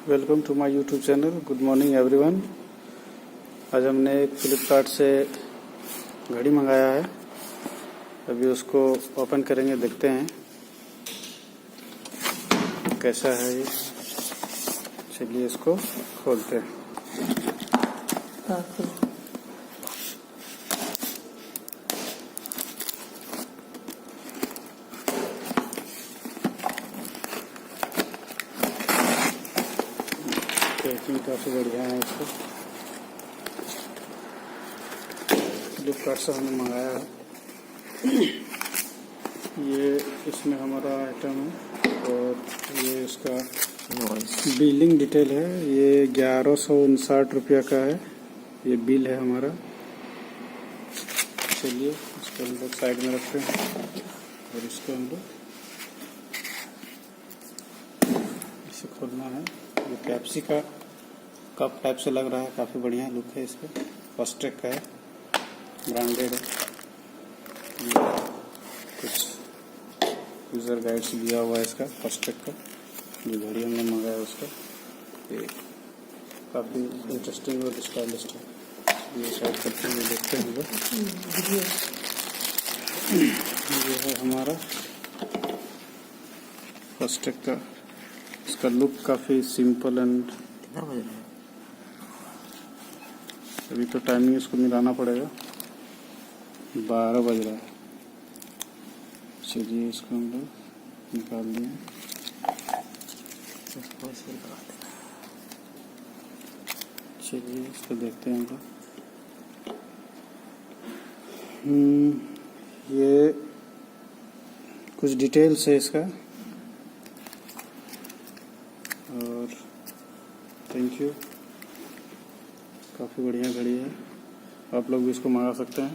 Welcome to my YouTube channel. Good morning everyone. आज हमने एक फ्लिपकार्ट से घड़ी मंगाया है। अभी उसको ओपन करेंगे, देखते हैं कैसा है ये। चलिए इसको खोलते हैं। पैकिंग काफ़ी बढ़िया है। इसको फ्लिपकार्ट से हमने मंगाया है। ये इसमें हमारा आइटम है और ये इसका बिलिंग डिटेल है। ये 1159 रुपया का है। ये बिल है हमारा। चलिए इसको हम लोग साइड में रखते हैं और इसको हम लोग इसे खोलना है। ये पेप्सी का कप टाइप से लग रहा है, काफ़ी बढ़िया लुक है इसका। फर्स्ट ट्रैक का है, ब्रांडेड है। कुछ यूज़र गाइड्स दिया हुआ है इसका फर्स्ट ट्रैक का। जो घड़ी हमने मंगाया उसका ये काफ़ी इंटरेस्टिंग और स्टाइलिश है। ये साइड करते हैं, देखते हैं ये है हमारा फर्स्ट ट्रैक का। इसका लुक काफ़ी सिंपल एंड अभी तो टाइमिंग इसको मिलाना पड़ेगा। 12 बज रहा है। चलिए इसको हम लोग निकाल दिए। चलिए इसको देखते हैं हम लोग। ये कुछ डिटेल्स है इसका और थैंक यू। काफ़ी बढ़िया घड़ी है। आप लोग भी इसको मंगा सकते हैं।